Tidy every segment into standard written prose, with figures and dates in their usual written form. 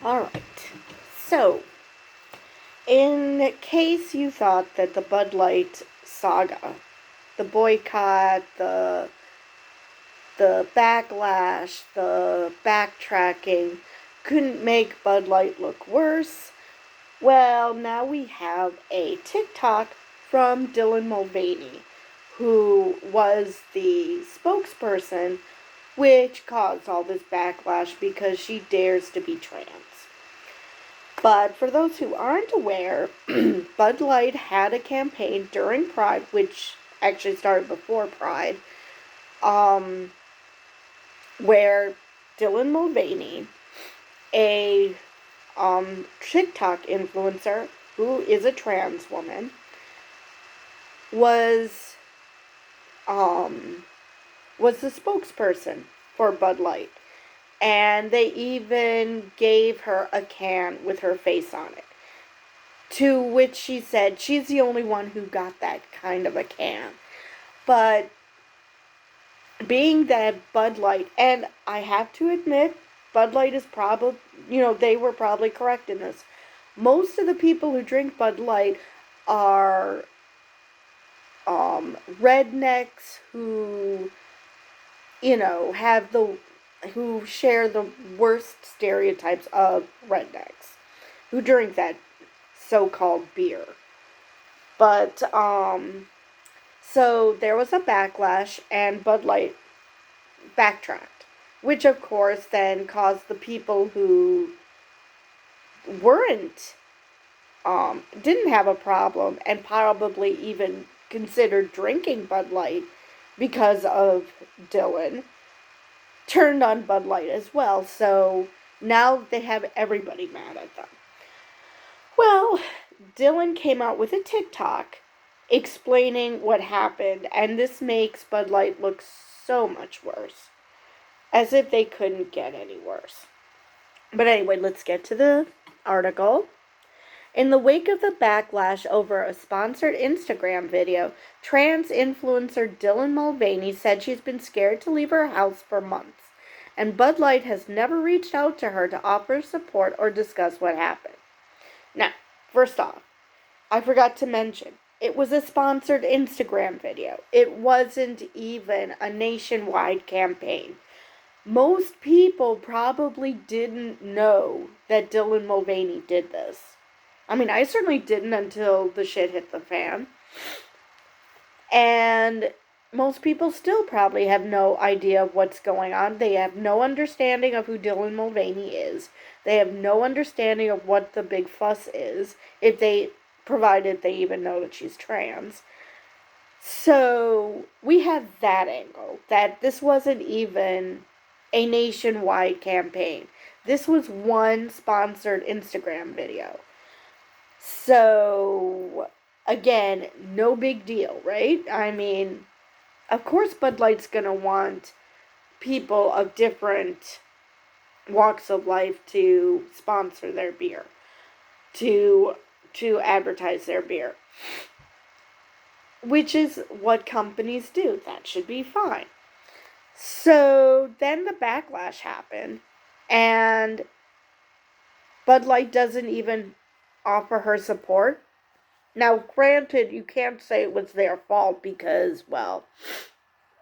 Alright, so, in case you thought that the Bud Light saga, the boycott, the backlash, the backtracking couldn't make Bud Light look worse, well, now we have a TikTok from Dylan Mulvaney, who was the spokesperson, which caused all this backlash because she dares to be trans. But for those who aren't aware, Bud Light had a campaign during Pride, which actually started before Pride, um, where Dylan Mulvaney, a TikTok influencer who is a trans woman, was was the spokesperson for Bud Light. And they even gave her a can with her face on it. To which she said she's the only one who got that kind of a can. But being that Bud Light, and I have to admit, Bud Light is probably, they were probably correct in this. Most of the people who drink Bud Light are rednecks who, who share the worst stereotypes of rednecks, who drink that so-called beer. But, so there was a backlash, and Bud Light backtracked, which of course then caused the people who weren't, didn't have a problem and probably even considered drinking Bud Light because of Dylan, turned on Bud Light as well. So now they have everybody mad at them. Well, Dylan came out with a TikTok explaining what happened, and this makes Bud Light look so much worse. As if they couldn't get any worse. But anyway, let's get to the article. In the wake of the backlash over a sponsored Instagram video, trans influencer Dylan Mulvaney said she's been scared to leave her house for months, and Bud Light has never reached out to her to offer support or discuss what happened. Now, first off, I forgot to mention, it was a sponsored Instagram video. It wasn't even a nationwide campaign. Most people probably didn't know that Dylan Mulvaney did this. I mean, I certainly didn't until the shit hit the fan. And most people still probably have no idea of what's going on. They have no understanding of who Dylan Mulvaney is. They have no understanding of what the big fuss is, provided they even know that she's trans. So we have that angle, that this wasn't even a nationwide campaign. This was one sponsored Instagram video. So, again, no big deal, right? I mean, of course Bud Light's gonna want people of different walks of life to sponsor their beer, to advertise their beer, which is what companies do. That should be fine. So then the backlash happened, and Bud Light doesn't even offer her support. Now, granted, you can't say it was their fault because, well,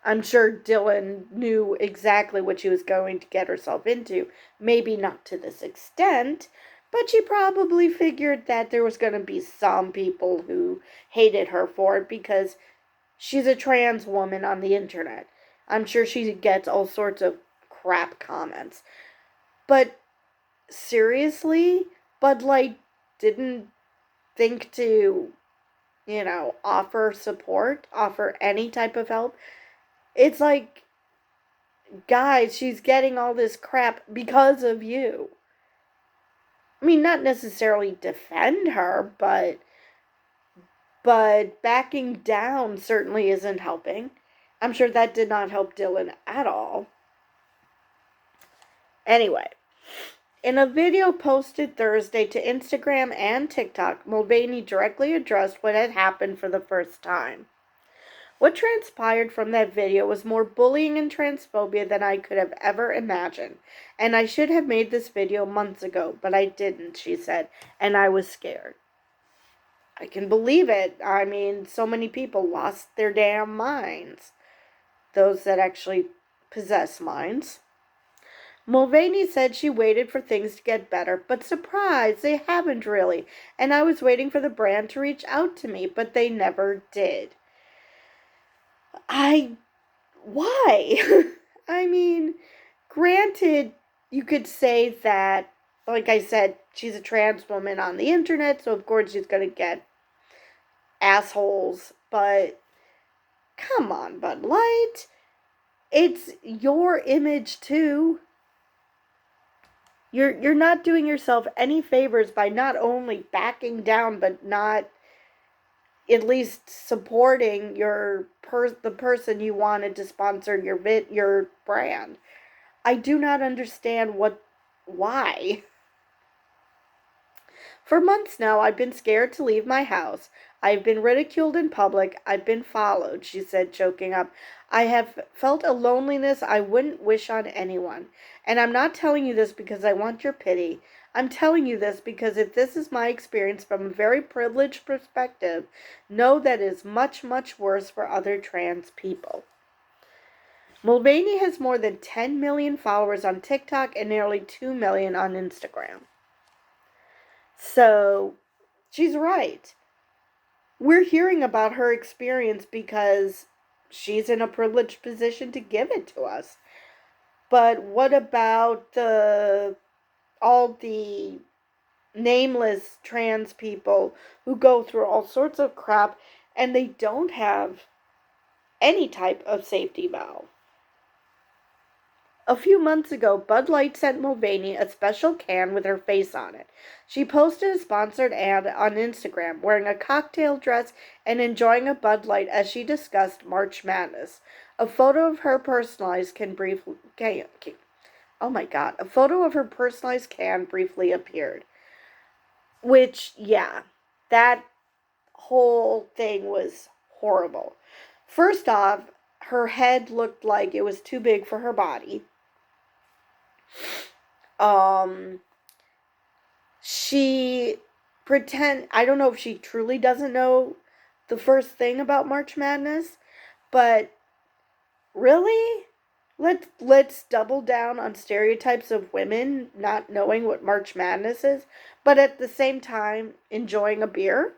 I'm sure Dylan knew exactly what she was going to get herself into. Maybe not to this extent, but she probably figured that there was going to be some people who hated her for it because she's a trans woman on the internet. I'm sure she gets all sorts of crap comments. But seriously, Bud Light didn't think to, offer support, offer any type of help. It's like, guys, she's getting all this crap because of you. I mean, not necessarily defend her, but backing down certainly isn't helping. I'm sure that did not help Dylan at all. Anyway, in a video posted Thursday to Instagram and TikTok, Mulvaney directly addressed what had happened for the first time. What transpired from that video was more bullying and transphobia than I could have ever imagined. And I should have made this video months ago, but I didn't, she said, and I was scared. I can believe it. I mean, so many people lost their damn minds. Those that actually possess minds. Mulvaney said she waited for things to get better, but surprise, they haven't really. And I was waiting for the brand to reach out to me, but they never did. Why? I mean, granted, you could say that, like I said, she's a trans woman on the internet, so of course she's going to get assholes, but come on, Bud Light. It's your image too. You're not doing yourself any favors by not only backing down, but not at least supporting the person you wanted to sponsor your brand. I do not understand why. For months now, I've been scared to leave my house. I've been ridiculed in public. I've been followed, she said, choking up. I have felt a loneliness I wouldn't wish on anyone. And I'm not telling you this because I want your pity. I'm telling you this because if this is my experience from a very privileged perspective, know that it is much, much worse for other trans people. Mulvaney has more than 10 million followers on TikTok and nearly 2 million on Instagram. So, she's right. We're hearing about her experience because she's in a privileged position to give it to us. But what about all the nameless trans people who go through all sorts of crap and they don't have any type of safety valve? A few months ago, Bud Light sent Mulvaney a special can with her face on it. She posted a sponsored ad on Instagram, wearing a cocktail dress and enjoying a Bud Light as she discussed March Madness. A photo of her personalized can briefly appeared. Which, yeah, that whole thing was horrible. First off, her head looked like it was too big for her body. I don't know if she truly doesn't know the first thing about March Madness, but really? Let's double down on stereotypes of women not knowing what March Madness is, but at the same time enjoying a beer.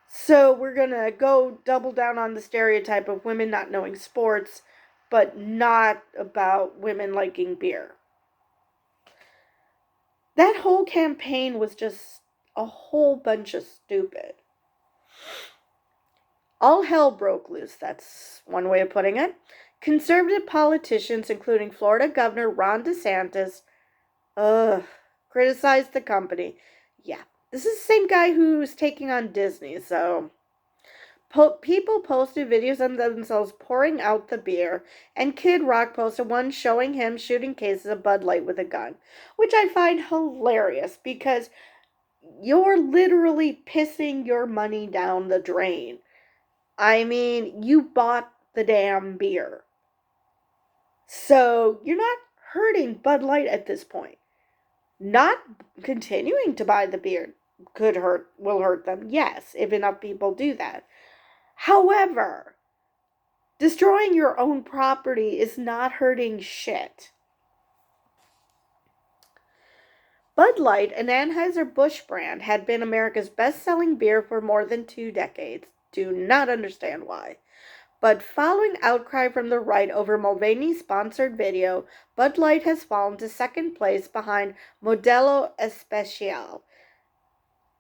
So we're going to go double down on the stereotype of women not knowing sports, but not about women liking beer. That whole campaign was just a whole bunch of stupid. All hell broke loose, that's one way of putting it. Conservative politicians, including Florida Governor Ron DeSantis, criticized the company. Yeah, this is the same guy who's taking on Disney, so... People posted videos of themselves pouring out the beer, and Kid Rock posted one showing him shooting cases of Bud Light with a gun, which I find hilarious because you're literally pissing your money down the drain. I mean, you bought the damn beer. So you're not hurting Bud Light at this point. Not continuing to buy the beer will hurt them, yes, if enough people do that. However, destroying your own property is not hurting shit. Bud Light, an Anheuser-Busch brand, had been America's best-selling beer for more than 2 decades. Do not understand why. But following outcry from the right over Mulvaney's sponsored video, Bud Light has fallen to second place behind Modelo Especial.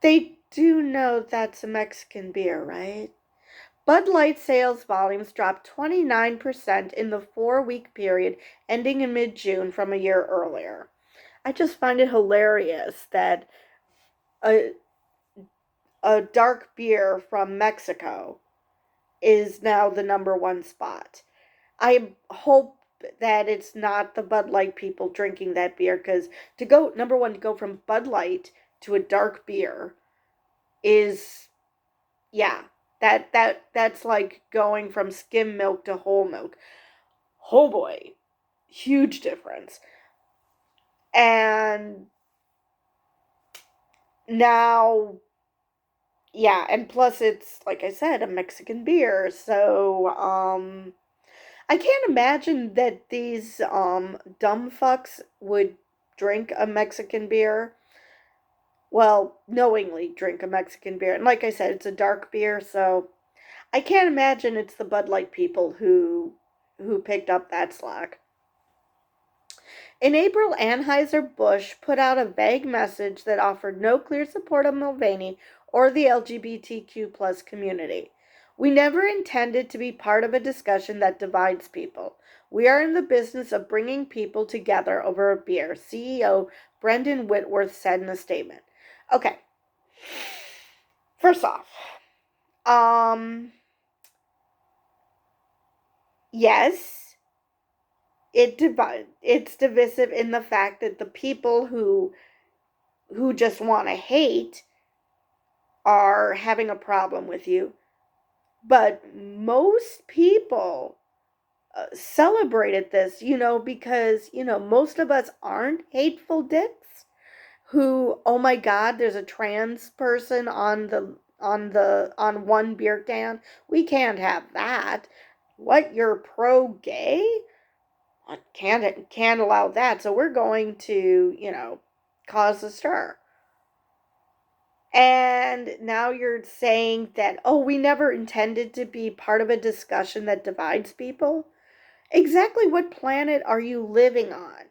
They do know that's a Mexican beer, right? Bud Light sales volumes dropped 29% in the 4-week period ending in mid-June from a year earlier. I just find it hilarious that a dark beer from Mexico is now the number 1 spot. I hope that it's not the Bud Light people drinking that beer, because to go from Bud Light to a dark beer is, yeah, That's like going from skim milk to whole milk. Oh boy, huge difference. And now, yeah, and plus it's like I said, a Mexican beer. So, I can't imagine that these dumb fucks would drink a Mexican beer. Well, knowingly drink a Mexican beer. And like I said, it's a dark beer, so I can't imagine it's the Bud Light people who picked up that slack. In April, Anheuser-Busch put out a vague message that offered no clear support of Mulvaney or the LGBTQ plus community. We never intended to be part of a discussion that divides people. We are in the business of bringing people together over a beer, CEO Brendan Whitworth said in a statement. Okay. First off, um, yes, it's divisive in the fact that the people who just want to hate are having a problem with you. But most people celebrated this, because, most of us aren't hateful dicks who, oh my God, there's a trans person on one beer can. We can't have that. What, you're pro gay? I can't allow that. So we're going to, cause a stir. And now you're saying that, oh, we never intended to be part of a discussion that divides people. Exactly what planet are you living on?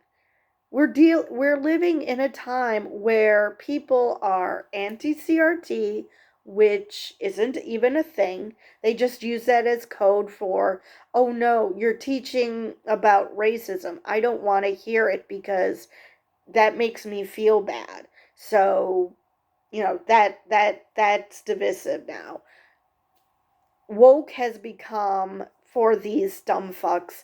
We're living in a time where people are anti-CRT, which isn't even a thing. They just use that as code for, oh no, you're teaching about racism. I don't want to hear it because that makes me feel bad. So, that's divisive now. Woke has become, for these dumb fucks,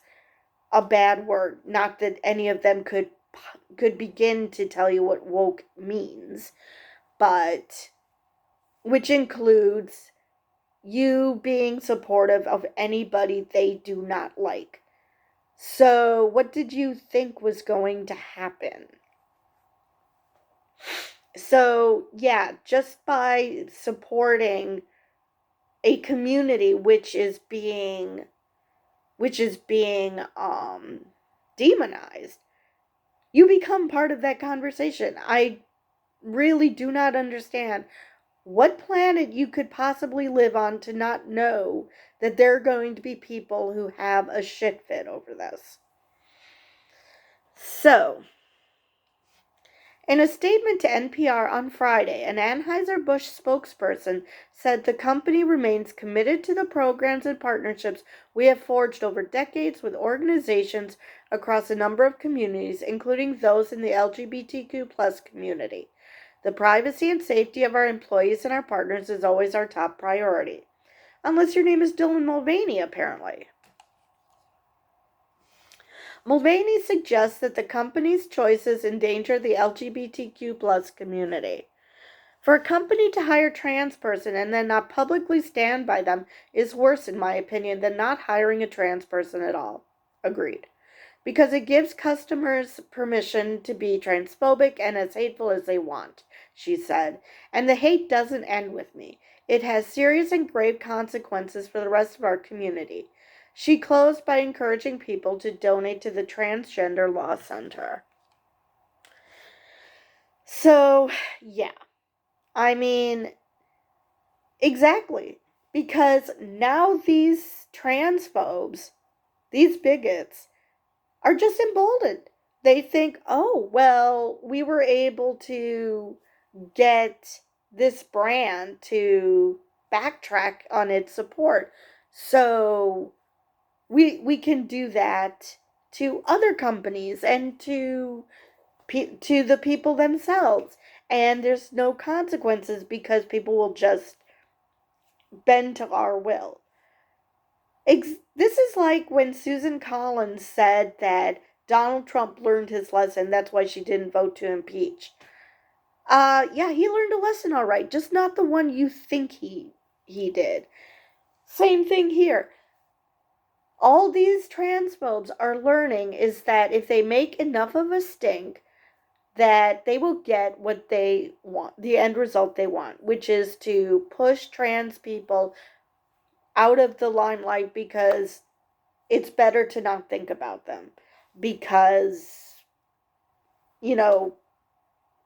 a bad word. Not that any of them could begin to tell you what woke means, but which includes you being supportive of anybody they do not like. So, what did you think was going to happen? So, yeah, just by supporting a community which is being demonized, you become part of that conversation. I really do not understand what planet you could possibly live on to not know that there are going to be people who have a shit fit over this. So, in a statement to NPR on Friday, an Anheuser-Busch spokesperson said the company remains committed to the programs and partnerships we have forged over decades with organizations across a number of communities, including those in the LGBTQ plus community. The privacy and safety of our employees and our partners is always our top priority. Unless your name is Dylan Mulvaney, apparently. Mulvaney suggests that the company's choices endanger the LGBTQ plus community. For a company to hire a trans person and then not publicly stand by them is worse, in my opinion, than not hiring a trans person at all. Agreed. Because it gives customers permission to be transphobic and as hateful as they want, she said. And the hate doesn't end with me. It has serious and grave consequences for the rest of our community. She closed by encouraging people to donate to the Transgender Law Center. So, yeah. I mean, exactly. Because now these transphobes, these bigots, are just emboldened. They think, oh, well, we were able to get this brand to backtrack on its support. So we can do that to other companies and to the people themselves. And there's no consequences because people will just bend to our will. This is like when Susan Collins said that Donald Trump learned his lesson. That's why she didn't vote to impeach. Yeah, he learned a lesson all right, just not the one you think he did. Same thing here. All these transphobes are learning is that if they make enough of a stink, that they will get what they want, the end result they want, which is to push trans people out of the limelight because it's better to not think about them. Because, you know,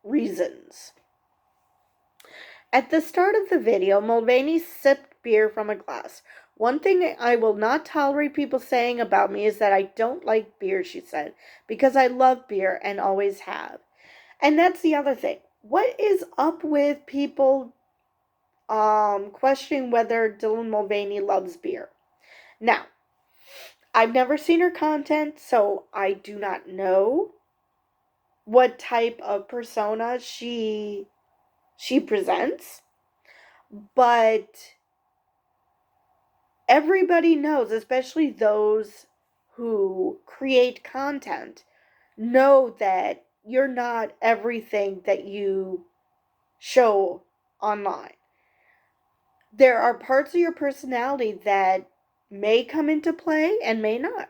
reasons. At the start of the video, Mulvaney sipped beer from a glass. One thing I will not tolerate people saying about me is that I don't like beer, she said, because I love beer and always have. And that's the other thing. What is up with people questioning whether Dylan Mulvaney loves beer? Now, I've never seen her content, so I do not know what type of persona she presents, but everybody knows, especially those who create content, know that you're not everything that you show online. There are parts of your personality that may come into play and may not.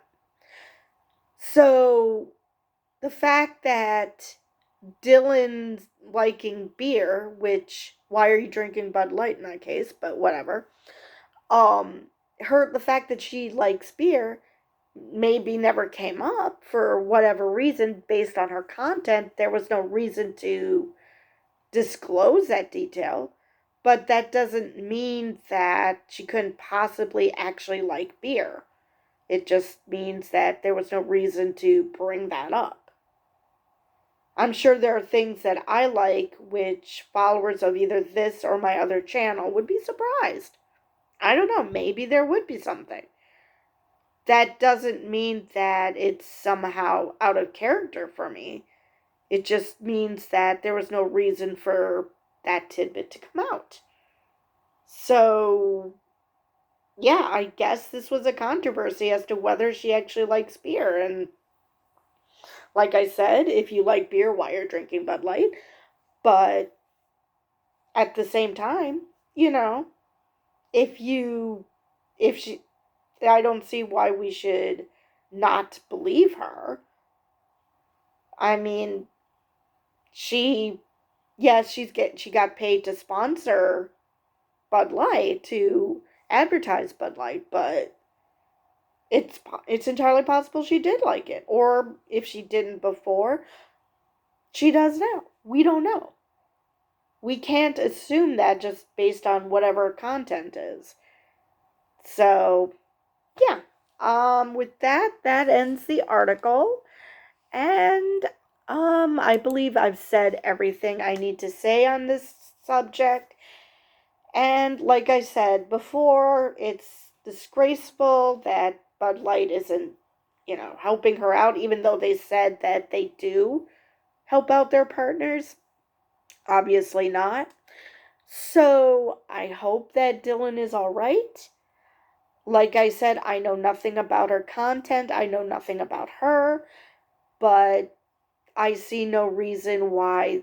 So the fact that Dylan's liking beer, which, why are you drinking Bud Light in that case, but whatever. The fact that she likes beer maybe never came up for whatever reason based on her content. There was no reason to disclose that detail, but that doesn't mean that she couldn't possibly actually like beer. It just means that there was no reason to bring that up. I'm sure there are things that I like which followers of either this or my other channel would be surprised. I don't know, maybe there would be something. That doesn't mean that it's somehow out of character for me. It just means that there was no reason for that tidbit to come out. So, yeah, I guess this was a controversy as to whether she actually likes beer. And like I said, if you like beer, why are you drinking Bud Light? But at the same time, you know, if she, I don't see why we should not believe her. I mean, she she got paid to sponsor Bud Light, to advertise Bud Light, but it's entirely possible she did like it, or if she didn't before, she does now. We don't know. We can't assume that just based on whatever content is. So, yeah. With that ends the article. And I believe I've said everything I need to say on this subject. And like I said before, it's disgraceful that Bud Light isn't, helping her out, even though they said that they do help out their partners. Obviously not. So I hope that Dylan is all right. Like I said, I know nothing about her content. I know nothing about her. But I see no reason why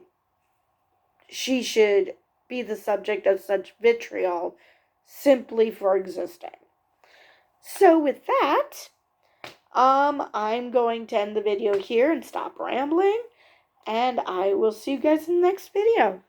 she should be the subject of such vitriol simply for existing. So with that, I'm going to end the video here and stop rambling, and I will see you guys in the next video.